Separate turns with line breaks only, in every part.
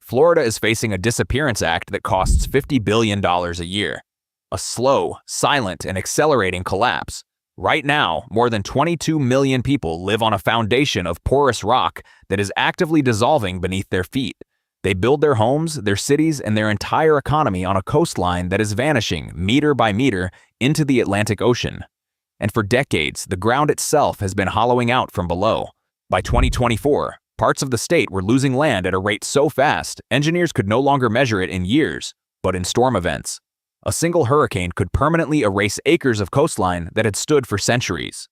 Florida is facing a disappearance act that costs $50 billion a year. A slow, silent, and accelerating collapse. Right now, more than 22 million people live on a foundation of porous rock that is actively dissolving beneath their feet. They build their homes, their cities, and their entire economy on a coastline that is vanishing, meter by meter, into the Atlantic Ocean. And for decades, the ground itself has been hollowing out from below. By 2024, parts of the state were losing land at a rate so fast, engineers could no longer measure it in years, but in storm events. A single hurricane could permanently erase acres of coastline that had stood for centuries.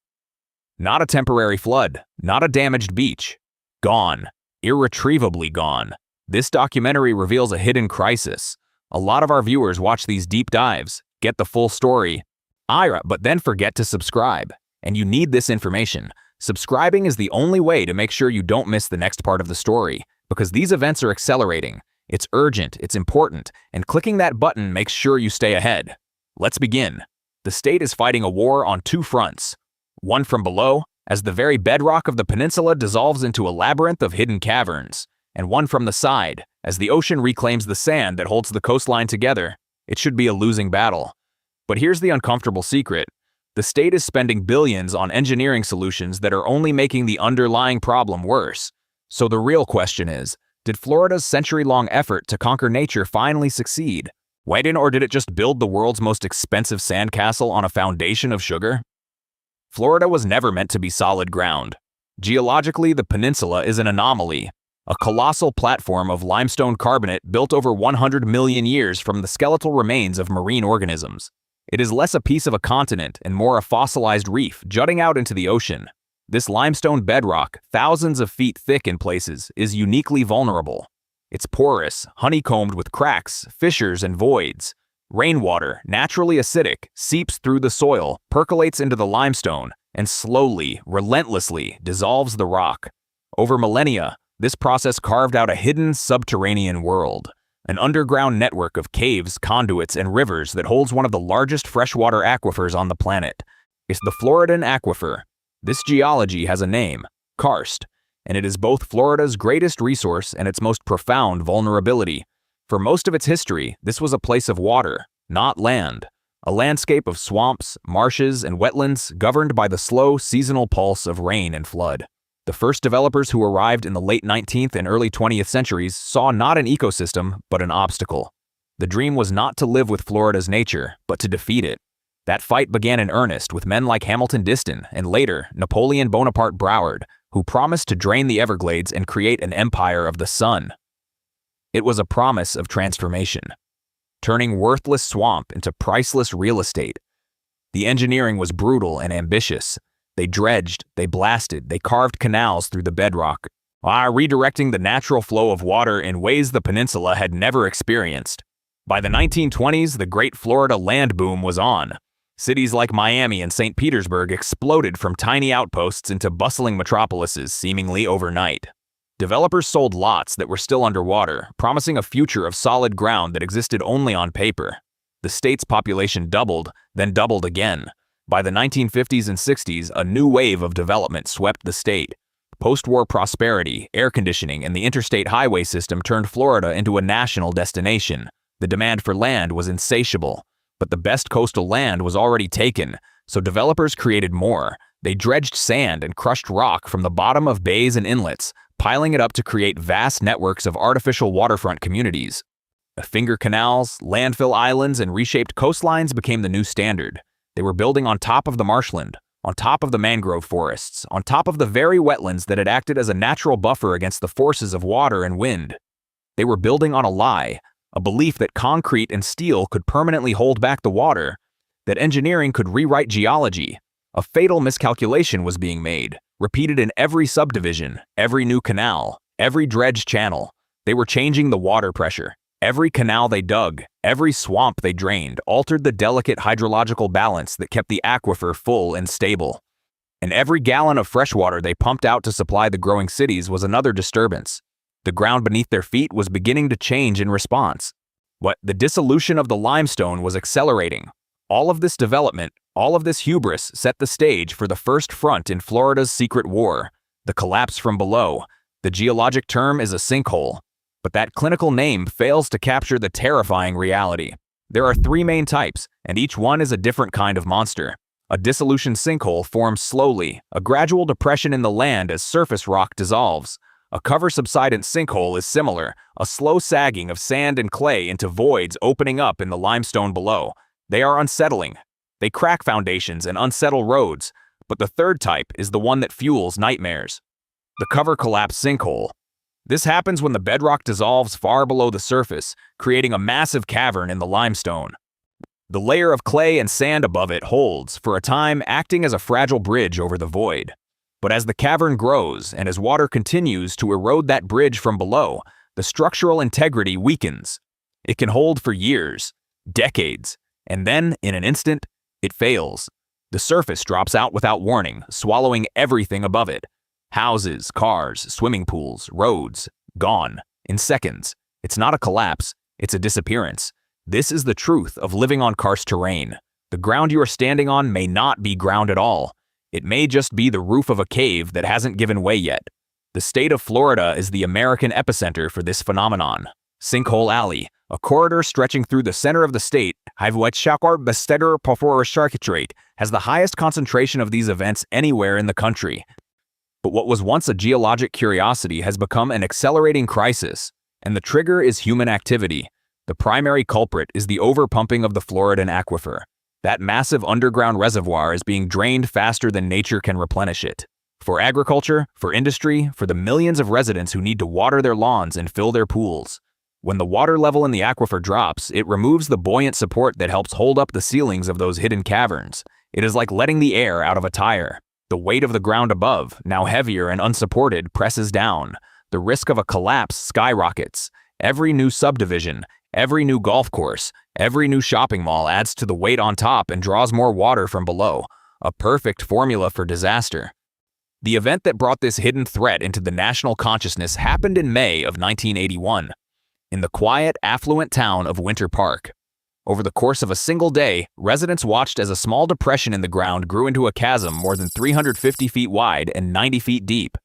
Not a temporary flood, not a damaged beach. Gone. Irretrievably gone. This documentary reveals a hidden crisis. A lot of our viewers watch these deep dives, get the full story, but then forget to subscribe. And you need this information. Subscribing is the only way to make sure you don't miss the next part of the story, because these events are accelerating. It's urgent, it's important, and clicking that button makes sure you stay ahead. Let's begin. The state is fighting a war on two fronts. One from below, as the very bedrock of the peninsula dissolves into a labyrinth of hidden caverns, and one from the side, as the ocean reclaims the sand that holds the coastline together. It should be a losing battle. But here's the uncomfortable secret. The state is spending billions on engineering solutions that are only making the underlying problem worse. So the real question is, did Florida's century-long effort to conquer nature finally succeed? Or did it just build the world's most expensive sandcastle on a foundation of sugar? Florida was never meant to be solid ground. Geologically, the peninsula is an anomaly, a colossal platform of limestone carbonate built over 100 million years from the skeletal remains of marine organisms. It is less a piece of a continent and more a fossilized reef jutting out into the ocean. This limestone bedrock, thousands of feet thick in places, is uniquely vulnerable. It's porous, honeycombed with cracks, fissures, and voids. Rainwater, naturally acidic, seeps through the soil, percolates into the limestone, and slowly, relentlessly dissolves the rock. Over millennia, this process carved out a hidden subterranean world, an underground network of caves, conduits, and rivers that holds one of the largest freshwater aquifers on the planet. It's the Floridan Aquifer. This geology has a name, karst, and it is both Florida's greatest resource and its most profound vulnerability. For most of its history, this was a place of water, not land, a landscape of swamps, marshes, and wetlands governed by the slow, seasonal pulse of rain and flood. The first developers who arrived in the late 19th and early 20th centuries saw not an ecosystem, but an obstacle. The dream was not to live with Florida's nature, but to defeat it. That fight began in earnest with men like Hamilton Diston and later Napoleon Bonaparte Broward, who promised to drain the Everglades and create an empire of the sun. It was a promise of transformation, turning worthless swamp into priceless real estate. The engineering was brutal and ambitious. They dredged, they blasted, they carved canals through the bedrock, redirecting the natural flow of water in ways the peninsula had never experienced. By the 1920s, the Great Florida land boom was on. Cities like Miami and St. Petersburg exploded from tiny outposts into bustling metropolises seemingly overnight. Developers sold lots that were still underwater, promising a future of solid ground that existed only on paper. The state's population doubled, then doubled again. By the 1950s and 60s, a new wave of development swept the state. Post-war prosperity, air conditioning, and the interstate highway system turned Florida into a national destination. The demand for land was insatiable, but the best coastal land was already taken, so developers created more. They dredged sand and crushed rock from the bottom of bays and inlets, piling it up to create vast networks of artificial waterfront communities. Finger canals, landfill islands, and reshaped coastlines became the new standard. They were building on top of the marshland, on top of the mangrove forests, on top of the very wetlands that had acted as a natural buffer against the forces of water and wind. They were building on a lie, a belief that concrete and steel could permanently hold back the water, that engineering could rewrite geology. A fatal miscalculation was being made, repeated in every subdivision, every new canal, every dredged channel. They were changing the water pressure. Every canal they dug, every swamp they drained altered the delicate hydrological balance that kept the aquifer full and stable. And every gallon of fresh water they pumped out to supply the growing cities was another disturbance. The ground beneath their feet was beginning to change in response. The dissolution of the limestone was accelerating. All of this development, all of this hubris set the stage for the first front in Florida's secret war, the collapse from below. The geologic term is a sinkhole. But that clinical name fails to capture the terrifying reality. There are three main types, and each one is a different kind of monster. A dissolution sinkhole forms slowly, a gradual depression in the land as surface rock dissolves. A cover-subsident sinkhole is similar, a slow sagging of sand and clay into voids opening up in the limestone below. They are unsettling. They crack foundations and unsettle roads. But the third type is the one that fuels nightmares. The cover collapse sinkhole. This happens when the bedrock dissolves far below the surface, creating a massive cavern in the limestone. The layer of clay and sand above it holds, for a time, acting as a fragile bridge over the void. But as the cavern grows and as water continues to erode that bridge from below, the structural integrity weakens. It can hold for years, decades, and then, in an instant, it fails. The surface drops out without warning, swallowing everything above it. Houses, cars, swimming pools, roads, gone, in seconds. It's not a collapse, it's a disappearance. This is the truth of living on karst terrain. The ground you are standing on may not be ground at all. It may just be the roof of a cave that hasn't given way yet. The state of Florida is the American epicenter for this phenomenon. Sinkhole Alley, a corridor stretching through the center of the state, has the highest concentration of these events anywhere in the country. But what was once a geologic curiosity has become an accelerating crisis, and the trigger is human activity. The primary culprit is the overpumping of the Floridan aquifer. That massive underground reservoir is being drained faster than nature can replenish it. For agriculture, for industry, for the millions of residents who need to water their lawns and fill their pools. When the water level in the aquifer drops, it removes the buoyant support that helps hold up the ceilings of those hidden caverns. It is like letting the air out of a tire. The weight of the ground above, now heavier and unsupported, presses down. The risk of a collapse skyrockets. Every new subdivision, every new golf course, every new shopping mall adds to the weight on top and draws more water from below. A perfect formula for disaster. The event that brought this hidden threat into the national consciousness happened in May of 1981, in the quiet, affluent town of Winter Park. Over the course of a single day, residents watched as a small depression in the ground grew into a chasm more than 350 feet wide and 90 feet deep.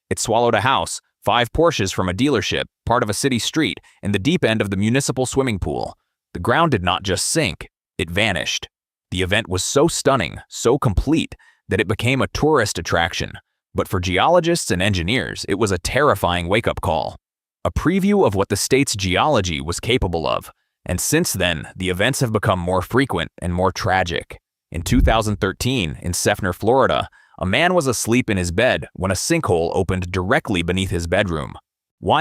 It swallowed a house, 5 Porsches from a dealership, part of a city street, and the deep end of the municipal swimming pool. The ground did not just sink, it vanished. The event was so stunning, so complete, that it became a tourist attraction. But for geologists and engineers, it was a terrifying wake-up call. A preview of what the state's geology was capable of. And since then, the events have become more frequent and more tragic. In 2013, in Seffner, Florida, a man was asleep in his bed when a sinkhole opened directly beneath his bedroom.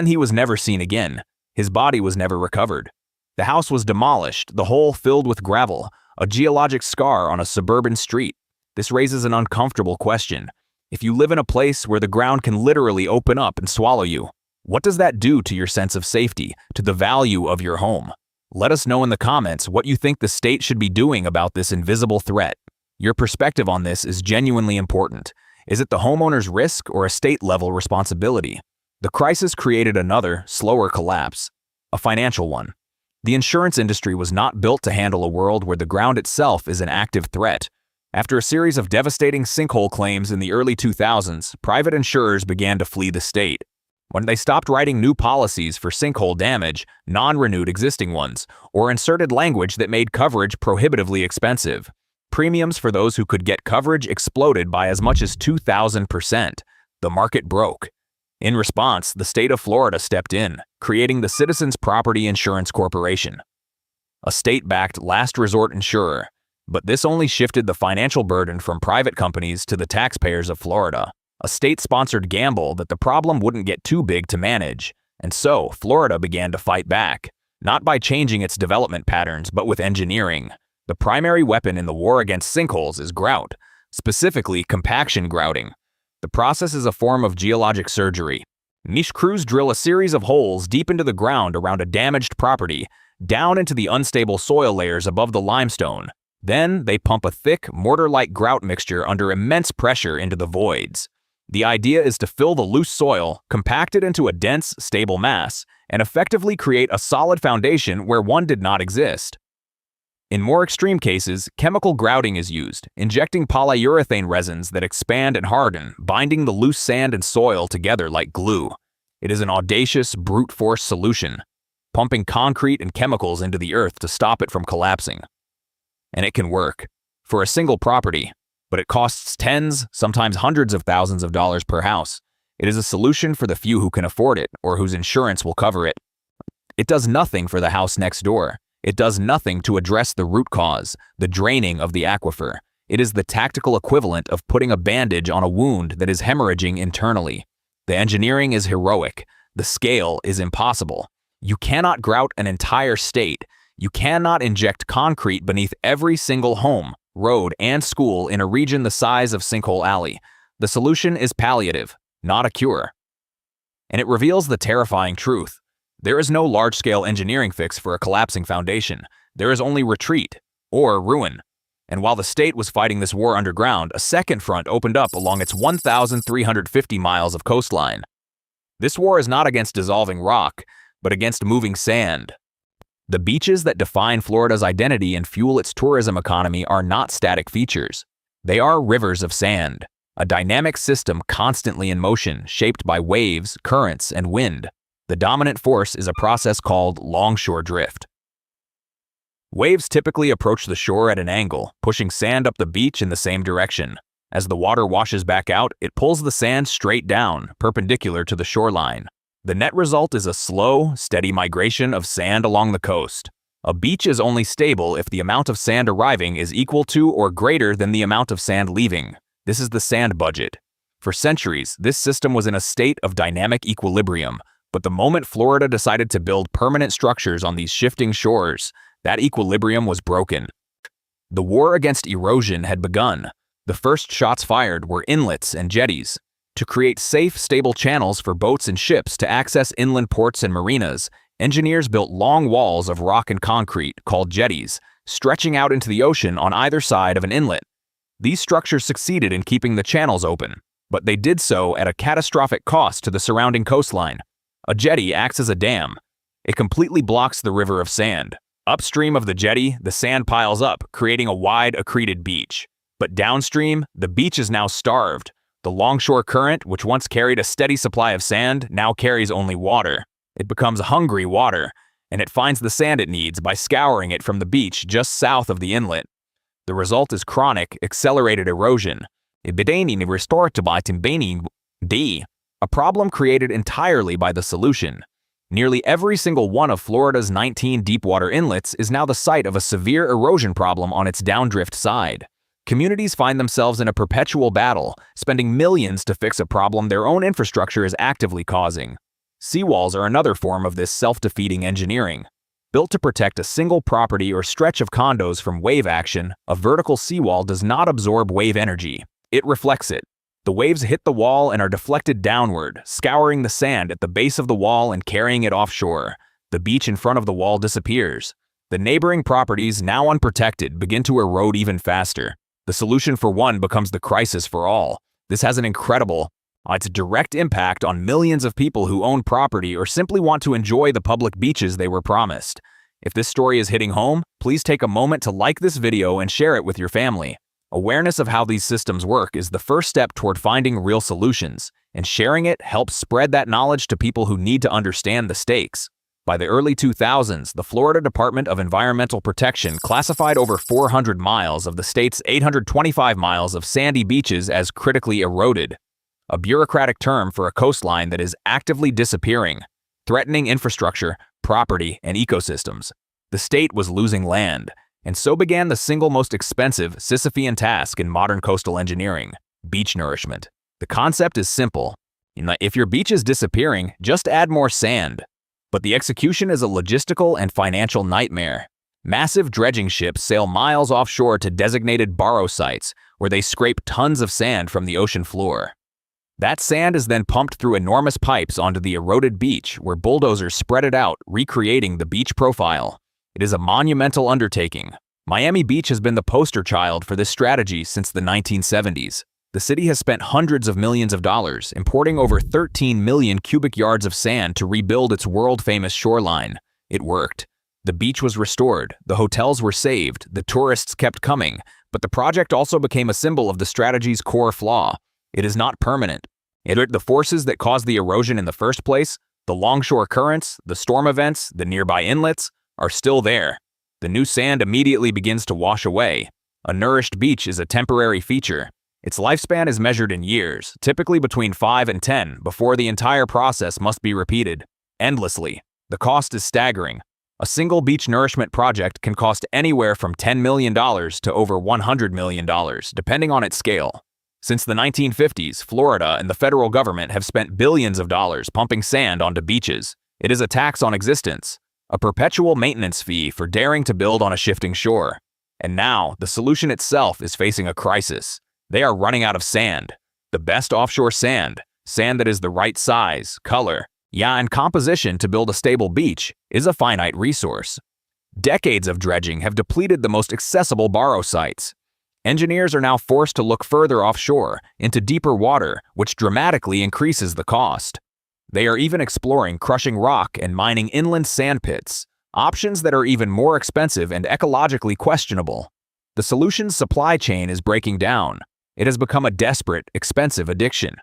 He was never seen again. His body was never recovered. The house was demolished, the hole filled with gravel, a geologic scar on a suburban street. This raises an uncomfortable question. If you live in a place where the ground can literally open up and swallow you, what does that do to your sense of safety, to the value of your home? Let us know in the comments what you think the state should be doing about this invisible threat. Your perspective on this is genuinely important. Is it the homeowner's risk or a state-level responsibility? The crisis created another, slower collapse, a financial one. The insurance industry was not built to handle a world where the ground itself is an active threat. After a series of devastating sinkhole claims in the early 2000s, private insurers began to flee the state. When they stopped writing new policies for sinkhole damage, non-renewed existing ones, or inserted language that made coverage prohibitively expensive. Premiums for those who could get coverage exploded by as much as 2,000%. The market broke. In response, the state of Florida stepped in, creating the Citizens Property Insurance Corporation, a state-backed last resort insurer. But this only shifted the financial burden from private companies to the taxpayers of Florida. A state-sponsored gamble that the problem wouldn't get too big to manage. And so, Florida began to fight back, not by changing its development patterns, but with engineering. The primary weapon in the war against sinkholes is grout, specifically compaction grouting. The process is a form of geologic surgery. Niche crews drill a series of holes deep into the ground around a damaged property, down into the unstable soil layers above the limestone. Then, they pump a thick, mortar-like grout mixture under immense pressure into the voids. The idea is to fill the loose soil, compact it into a dense, stable mass, and effectively create a solid foundation where one did not exist. In more extreme cases, chemical grouting is used, injecting polyurethane resins that expand and harden, binding the loose sand and soil together like glue. It is an audacious, brute force solution, pumping concrete and chemicals into the earth to stop it from collapsing. And it can work for a single property, but it costs tens, sometimes hundreds of thousands of dollars per house. It is a solution for the few who can afford it or whose insurance will cover it. It does nothing for the house next door. It does nothing to address the root cause, the draining of the aquifer. It is the tactical equivalent of putting a bandage on a wound that is hemorrhaging internally. The engineering is heroic. The scale is impossible. You cannot grout an entire state. You cannot inject concrete beneath every single home, road, and school in a region the size of Sinkhole Alley. The solution is palliative, not a cure. And it reveals the terrifying truth. There is no large-scale engineering fix for a collapsing foundation. There is only retreat, or ruin. And while the state was fighting this war underground, a second front opened up along its 1,350 miles of coastline. This war is not against dissolving rock, but against moving sand. The beaches that define Florida's identity and fuel its tourism economy are not static features. They are rivers of sand, a dynamic system constantly in motion, shaped by waves, currents, and wind. The dominant force is a process called longshore drift. Waves typically approach the shore at an angle, pushing sand up the beach in the same direction. As the water washes back out, it pulls the sand straight down, perpendicular to the shoreline. The net result is a slow, steady migration of sand along the coast. A beach is only stable if the amount of sand arriving is equal to or greater than the amount of sand leaving. This is the sand budget. For centuries, this system was in a state of dynamic equilibrium, but the moment Florida decided to build permanent structures on these shifting shores, that equilibrium was broken. The war against erosion had begun. The first shots fired were inlets and jetties. To create safe, stable channels for boats and ships to access inland ports and marinas, engineers built long walls of rock and concrete, called jetties, stretching out into the ocean on either side of an inlet. These structures succeeded in keeping the channels open, but they did so at a catastrophic cost to the surrounding coastline. A jetty acts as a dam. It completely blocks the river of sand. Upstream of the jetty, the sand piles up, creating a wide, accreted beach. But downstream, the beach is now starved. The longshore current, which once carried a steady supply of sand, now carries only water. It becomes hungry water, and it finds the sand it needs by scouring it from the beach just south of the inlet. The result is chronic, accelerated erosion. A problem created entirely by the solution. Nearly every single one of Florida's 19 deepwater inlets is now the site of a severe erosion problem on its downdrift side. Communities find themselves in a perpetual battle, spending millions to fix a problem their own infrastructure is actively causing. Seawalls are another form of this self-defeating engineering. Built to protect a single property or stretch of condos from wave action, a vertical seawall does not absorb wave energy. It reflects it. The waves hit the wall and are deflected downward, scouring the sand at the base of the wall and carrying it offshore. The beach in front of the wall disappears. The neighboring properties, now unprotected, begin to erode even faster. The solution for one becomes the crisis for all. This has an incredible, its direct impact on millions of people who own property or simply want to enjoy the public beaches they were promised. If this story is hitting home, please take a moment to like this video and share it with your family. Awareness of how these systems work is the first step toward finding real solutions, and sharing it helps spread that knowledge to people who need to understand the stakes. By the early 2000s, the Florida Department of Environmental Protection classified over 400 miles of the state's 825 miles of sandy beaches as critically eroded, a bureaucratic term for a coastline that is actively disappearing, threatening infrastructure, property, and ecosystems. The state was losing land, and so began the single most expensive Sisyphean task in modern coastal engineering: beach nourishment. The concept is simple. If your beach is disappearing, just add more sand. But the execution is a logistical and financial nightmare. Massive dredging ships sail miles offshore to designated borrow sites, where they scrape tons of sand from the ocean floor. That sand is then pumped through enormous pipes onto the eroded beach, where bulldozers spread it out, recreating the beach profile. It is a monumental undertaking. Miami Beach has been the poster child for this strategy since the 1970s. The city has spent hundreds of millions of dollars, importing over 13 million cubic yards of sand to rebuild its world-famous shoreline. It worked. The beach was restored, the hotels were saved, the tourists kept coming, but the project also became a symbol of the strategy's core flaw. It is not permanent. The forces that caused the erosion in the first place, the longshore currents, the storm events, the nearby inlets, are still there. The new sand immediately begins to wash away. A nourished beach is a temporary feature. Its lifespan is measured in years, typically between 5 and 10, before the entire process must be repeated, endlessly. The cost is staggering. A single beach nourishment project can cost anywhere from $10 million to over $100 million, depending on its scale. Since the 1950s, Florida and the federal government have spent billions of dollars pumping sand onto beaches. It is a tax on existence, a perpetual maintenance fee for daring to build on a shifting shore. And now, the solution itself is facing a crisis. They are running out of sand. The best offshore sand, sand that is the right size, color, and composition to build a stable beach, is a finite resource. Decades of dredging have depleted the most accessible borrow sites. Engineers are now forced to look further offshore, into deeper water, which dramatically increases the cost. They are even exploring crushing rock and mining inland sand pits, options that are even more expensive and ecologically questionable. The solution's supply chain is breaking down. It has become a desperate, expensive addiction.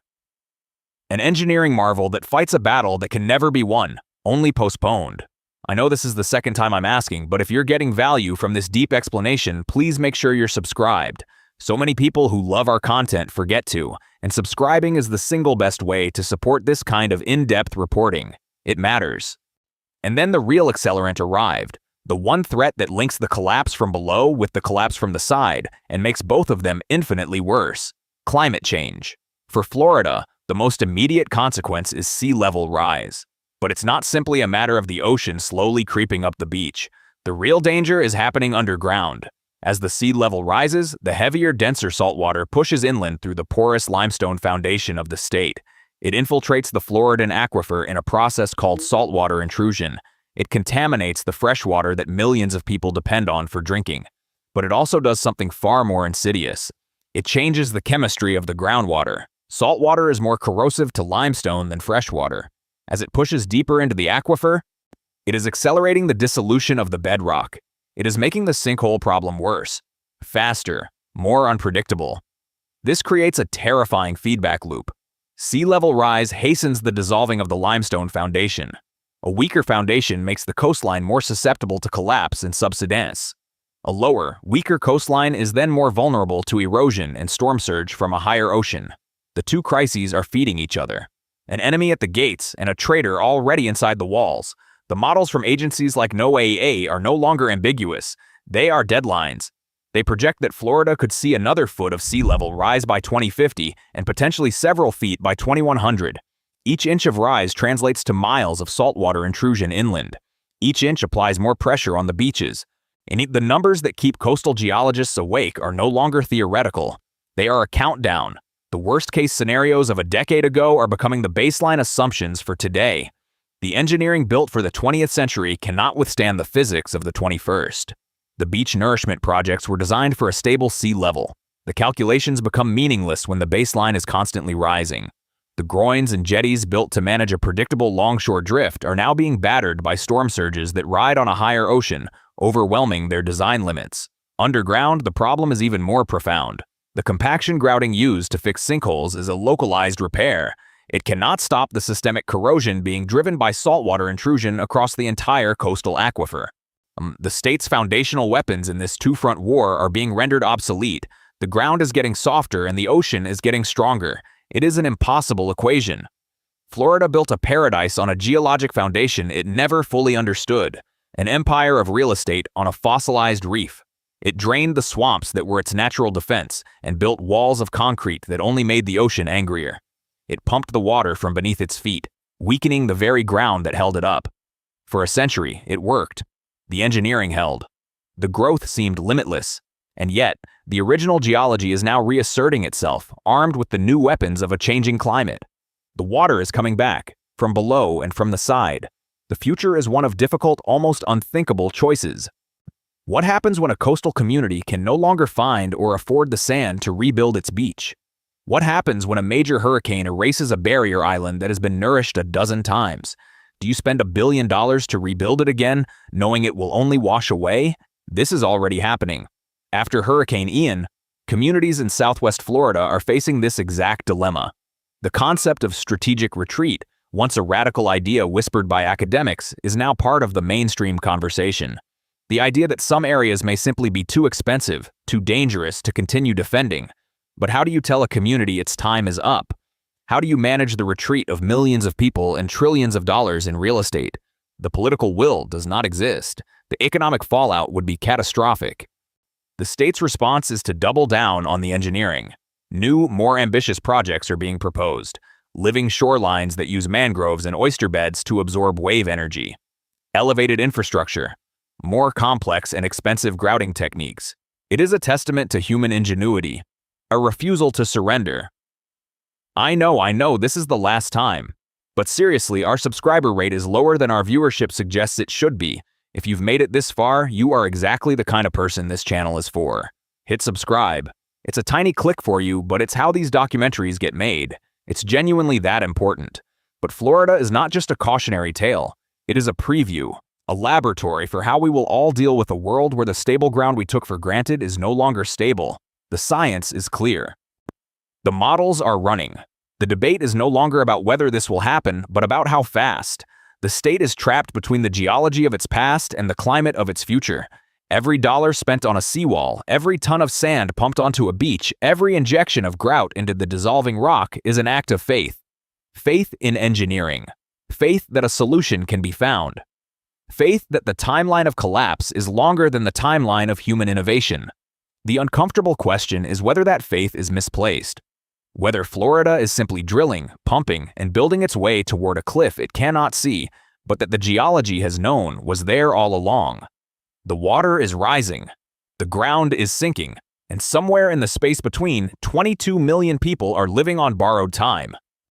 An engineering marvel that fights a battle that can never be won, only postponed. I know this is the second time I'm asking, but if you're getting value from this deep explanation, please make sure you're subscribed. So many people who love our content forget to, and subscribing is the single best way to support this kind of in-depth reporting. It matters. And then the real accelerant arrived, the one threat that links the collapse from below with the collapse from the side and makes both of them infinitely worse: climate change. For Florida, the most immediate consequence is sea level rise. But it's not simply a matter of the ocean slowly creeping up the beach. The real danger is happening underground. As the sea level rises, the heavier, denser saltwater pushes inland through the porous limestone foundation of the state. It infiltrates the Floridan aquifer in a process called saltwater intrusion. It contaminates the fresh water that millions of people depend on for drinking. But it also does something far more insidious. It changes the chemistry of the groundwater. Saltwater is more corrosive to limestone than freshwater. As it pushes deeper into the aquifer, it is accelerating the dissolution of the bedrock. It is making the sinkhole problem worse, faster, more unpredictable. This creates a terrifying feedback loop. Sea level rise hastens the dissolving of the limestone foundation. A weaker foundation makes the coastline more susceptible to collapse and subsidence. A lower, weaker coastline is then more vulnerable to erosion and storm surge from a higher ocean. The two crises are feeding each other. An enemy at the gates and a traitor already inside the walls. The models from agencies like NOAA are no longer ambiguous. They are deadlines. They project that Florida could see another foot of sea level rise by 2050 and potentially several feet by 2100. Each inch of rise translates to miles of saltwater intrusion inland. Each inch applies more pressure on the beaches. And the numbers that keep coastal geologists awake are no longer theoretical. They are a countdown. The worst-case scenarios of a decade ago are becoming the baseline assumptions for today. The engineering built for the 20th century cannot withstand the physics of the 21st. The beach nourishment projects were designed for a stable sea level. The calculations become meaningless when the baseline is constantly rising. The groins and jetties built to manage a predictable longshore drift are now being battered by storm surges that ride on a higher ocean, overwhelming their design limits. Underground, the problem is even more profound. The compaction grouting used to fix sinkholes is a localized repair. It cannot stop the systemic corrosion being driven by saltwater intrusion across the entire coastal aquifer. The state's foundational weapons in this two-front war are being rendered obsolete. The ground is getting softer and the ocean is getting stronger. It is an impossible equation. Florida built a paradise on a geologic foundation it never fully understood, an empire of real estate on a fossilized reef. It drained the swamps that were its natural defense and built walls of concrete that only made the ocean angrier. It pumped the water from beneath its feet, weakening the very ground that held it up. For a century, it worked. The engineering held. The growth seemed limitless. And yet, the original geology is now reasserting itself, armed with the new weapons of a changing climate. The water is coming back, from below and from the side. The future is one of difficult, almost unthinkable choices. What happens when a coastal community can no longer find or afford the sand to rebuild its beach? What happens when a major hurricane erases a barrier island that has been nourished a dozen times? Do you spend $1 billion to rebuild it again, knowing it will only wash away? This is already happening. After Hurricane Ian, communities in southwest Florida are facing this exact dilemma. The concept of strategic retreat, once a radical idea whispered by academics, is now part of the mainstream conversation. The idea that some areas may simply be too expensive, too dangerous to continue defending. But how do you tell a community its time is up? How do you manage the retreat of millions of people and trillions of dollars in real estate? The political will does not exist. The economic fallout would be catastrophic. The state's response is to double down on the engineering. New, more ambitious projects are being proposed. Living shorelines that use mangroves and oyster beds to absorb wave energy. Elevated infrastructure. More complex and expensive grouting techniques. It is a testament to human ingenuity. A refusal to surrender. I know, this is the last time. But seriously, our subscriber rate is lower than our viewership suggests it should be. If you've made it this far, you are exactly the kind of person this channel is for. Hit subscribe. It's a tiny click for you, but it's how these documentaries get made. It's genuinely that important. But Florida is not just a cautionary tale. It is a preview, a laboratory for how we will all deal with a world where the stable ground we took for granted is no longer stable. The science is clear. The models are running. The debate is no longer about whether this will happen, but about how fast. The state is trapped between the geology of its past and the climate of its future. Every dollar spent on a seawall, every ton of sand pumped onto a beach, every injection of grout into the dissolving rock is an act of faith. Faith in engineering. Faith that a solution can be found. Faith that the timeline of collapse is longer than the timeline of human innovation. The uncomfortable question is whether that faith is misplaced. Whether Florida is simply drilling, pumping, and building its way toward a cliff it cannot see, but that the geology has known was there all along. The water is rising, the ground is sinking, and somewhere in the space between, 22 million people are living on borrowed time.